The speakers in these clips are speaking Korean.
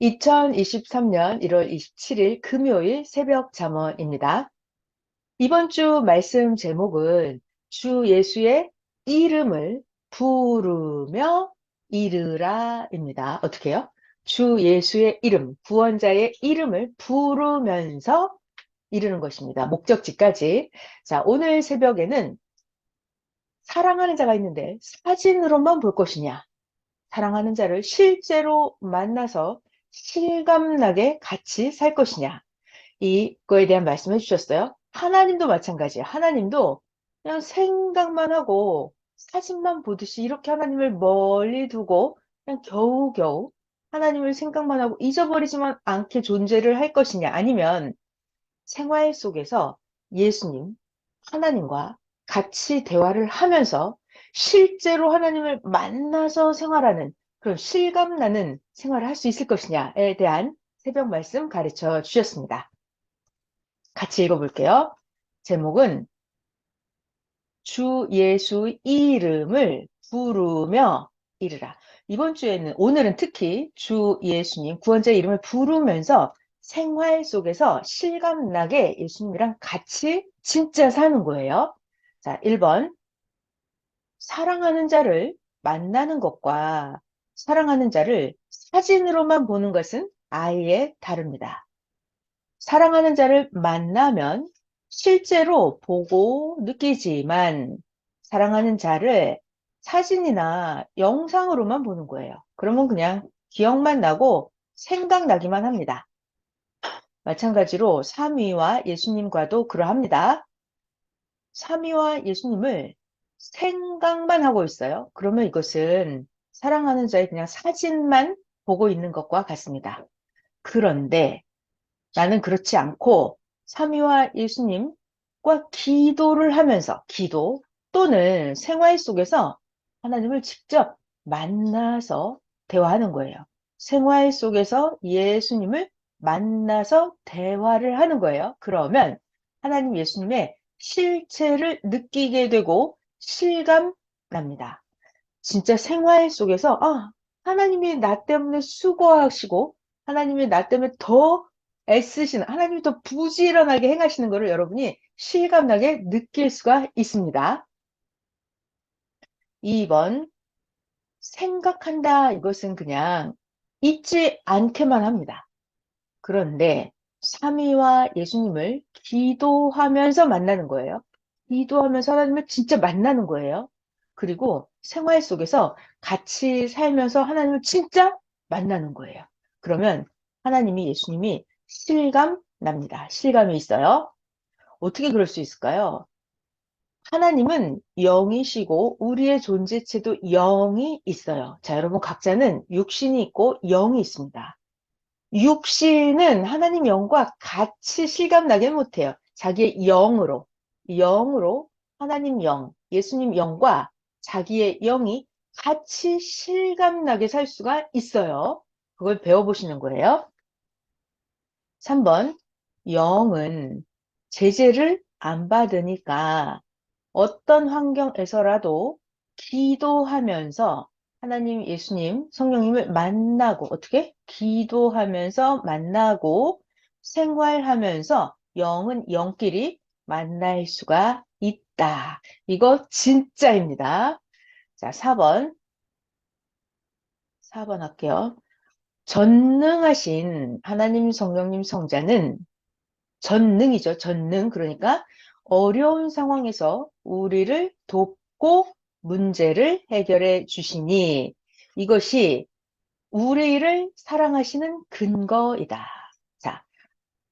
2023년 1월 27일 금요일 새벽 잠언입니다. 이번 주 말씀 제목은 주 예수의 이름을 부르며 이르라입니다. 어떻게 해요? 주 예수의 이름, 구원자의 이름을 부르면서 이르는 것입니다. 목적지까지. 자, 오늘 새벽에는 사랑하는 자가 있는데 사진으로만 볼 것이냐? 사랑하는 자를 실제로 만나서 실감나게 같이 살 것이냐. 이거에 대한 말씀해 주셨어요. 하나님도 마찬가지예요. 하나님도 그냥 생각만 하고 사진만 보듯이 이렇게 하나님을 멀리 두고 그냥 겨우겨우 하나님을 생각만 하고 잊어버리지만 않게 존재를 할 것이냐. 아니면 생활 속에서 예수님, 하나님과 같이 대화를 하면서 실제로 하나님을 만나서 생활하는 그런 실감나는 생활을 할 수 있을 것이냐에 대한 새벽 말씀 가르쳐 주셨습니다. 같이 읽어볼게요. 제목은 주 예수 이름을 부르며 이르라. 이번 주에는 오늘은 특히 주 예수님 구원자의 이름을 부르면서 생활 속에서 실감나게 예수님이랑 같이 진짜 사는 거예요. 자, 1번. 사랑하는 자를 만나는 것과 사랑하는 자를 사진으로만 보는 것은 아예 다릅니다. 사랑하는 자를 만나면 실제로 보고 느끼지만 사랑하는 자를 사진이나 영상으로만 보는 거예요. 그러면 그냥 기억만 나고 생각나기만 합니다. 마찬가지로 삼위와 예수님과도 그러합니다. 삼위와 예수님을 생각만 하고 있어요. 그러면 이것은 사랑하는 자의 그냥 사진만 보고 있는 것과 같습니다. 그런데 나는 그렇지 않고 삼위와 예수님과 기도를 하면서 기도 또는 생활 속에서 하나님을 직접 만나서 대화하는 거예요. 생활 속에서 예수님을 만나서 대화를 하는 거예요. 그러면 하나님 예수님의 실체를 느끼게 되고 실감 납니다. 진짜 생활 속에서 하나님이 나 때문에 수고하시고 하나님이 나 때문에 더 애쓰시는 하나님이 더 부지런하게 행하시는 것을 여러분이 실감나게 느낄 수가 있습니다. 2번 생각한다 이것은 그냥 잊지 않게만 합니다. 그런데 삼위와 예수님을 기도하면서 만나는 거예요. 기도하면서 하나님을 진짜 만나는 거예요. 그리고 생활 속에서 같이 살면서 하나님을 진짜 만나는 거예요. 그러면 하나님이 예수님이 실감 납니다. 실감이 있어요. 어떻게 그럴 수 있을까요? 하나님은 영이시고 우리의 존재체도 영이 있어요. 자, 여러분 각자는 육신이 있고 영이 있습니다. 육신은 하나님 영과 같이 실감나게 못해요. 자기의 영으로 하나님 영, 예수님 영과 자기의 영이 같이 실감나게 살 수가 있어요. 그걸 배워보시는 거예요. 3번, 영은 제재를 안 받으니까 어떤 환경에서라도 기도하면서 하나님, 예수님, 성령님을 만나고 어떻게? 기도하면서 만나고 생활하면서 영은 영끼리 만날 수가 있다. 이거 진짜입니다. 자, 4번 할게요. 전능하신 하나님, 성령님, 성자는 전능이죠. 전능. 그러니까 어려운 상황에서 우리를 돕고 문제를 해결해 주시니 이것이 우리를 사랑하시는 근거이다. 자,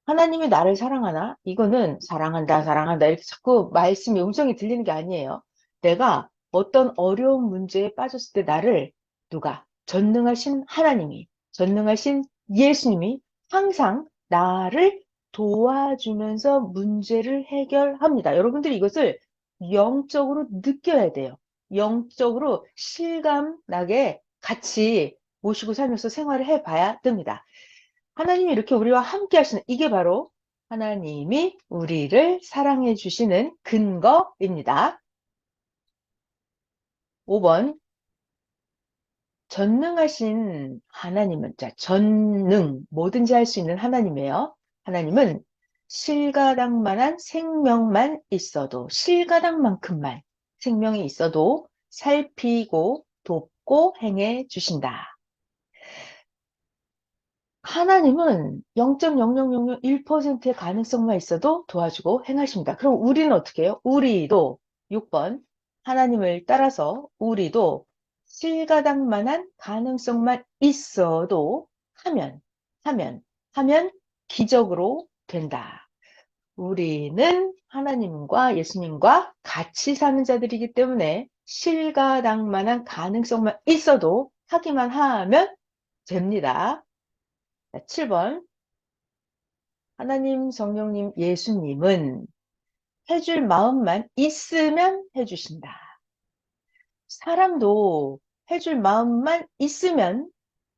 하나님이 나를 사랑하나? 이거는 사랑한다, 사랑한다. 이렇게 자꾸 말씀이 음성이 들리는 게 아니에요. 내가 어떤 어려운 문제에 빠졌을 때 나를 누가? 전능하신 하나님이, 전능하신 예수님이 항상 나를 도와주면서 문제를 해결합니다. 여러분들이 이것을 영적으로 느껴야 돼요. 영적으로 실감 나게 같이 모시고 살면서 생활을 해봐야 됩니다. 하나님이 이렇게 우리와 함께 하시는 이게 바로 하나님이 우리를 사랑해 주시는 근거입니다. 5번 전능하신 하나님은, 자, 전능, 뭐든지 할 수 있는 하나님이에요. 하나님은 실가닥만한 생명만 있어도, 실가닥만큼만 생명이 있어도 살피고 돕고 행해 주신다. 하나님은 0.00001%의 가능성만 있어도 도와주고 행하십니다. 그럼 우리는 어떻게 해요? 우리도 6번 하나님을 따라서 우리도 실가닥만한 가능성만 있어도 하면 하면 하면 기적으로 된다. 우리는 하나님과 예수님과 같이 사는 자들이기 때문에 실가닥만한 가능성만 있어도 하기만 하면 됩니다. 7번 하나님, 성령님, 예수님은 해줄 마음만 있으면 해주신다. 사람도 해줄 마음만 있으면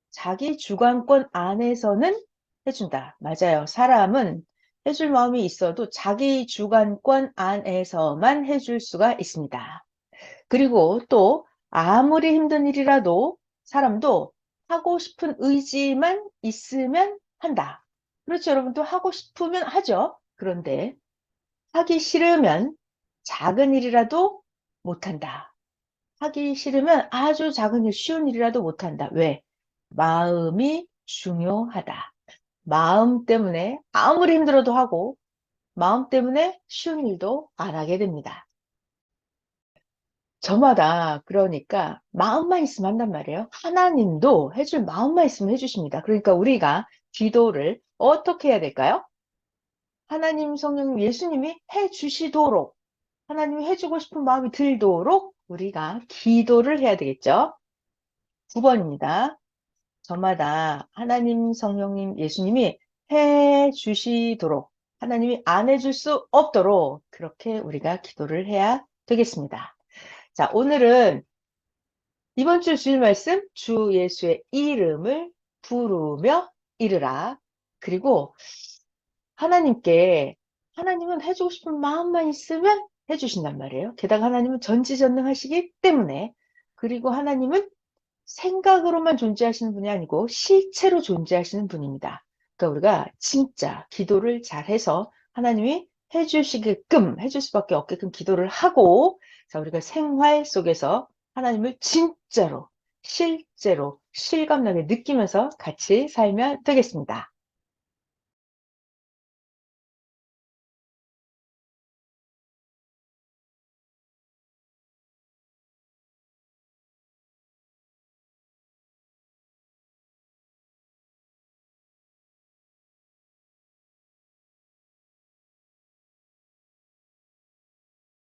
자기 주관권 안에서는 해준다. 맞아요. 사람은 해줄 마음이 있어도 자기 주관권 안에서만 해줄 수가 있습니다. 그리고 또 아무리 힘든 일이라도 사람도 하고 싶은 의지만 있으면 한다. 그렇죠. 여러분 또 하고 싶으면 하죠. 그런데 하기 싫으면 작은 일이라도 못한다. 하기 싫으면 아주 작은 일, 쉬운 일이라도 못한다. 왜? 마음이 중요하다. 마음 때문에 아무리 힘들어도 하고, 마음 때문에 쉬운 일도 안 하게 됩니다. 저마다 그러니까 마음만 있으면 한단 말이에요. 하나님도 해줄 마음만 있으면 해주십니다. 그러니까 우리가 기도를 어떻게 해야 될까요? 하나님, 성령, 예수님이 해주시도록, 하나님이 해주고 싶은 마음이 들도록 우리가 기도를 해야 되겠죠. 9번입니다. 저마다 하나님, 성령님, 예수님이 해주시도록, 하나님이 안 해줄 수 없도록 그렇게 우리가 기도를 해야 되겠습니다. 자, 오늘은 이번 주 주일 말씀 주 예수의 이름을 부르며 이르라. 그리고 하나님께 하나님은 해주고 싶은 마음만 있으면 해주신단 말이에요. 게다가 하나님은 전지전능하시기 때문에 그리고 하나님은 생각으로만 존재하시는 분이 아니고 실체로 존재하시는 분입니다. 그러니까 우리가 진짜 기도를 잘해서 하나님이 해주시게끔 해줄 수밖에 없게끔 기도를 하고 자 우리가 생활 속에서 하나님을 진짜로 실제로 실감나게 느끼면서 같이 살면 되겠습니다.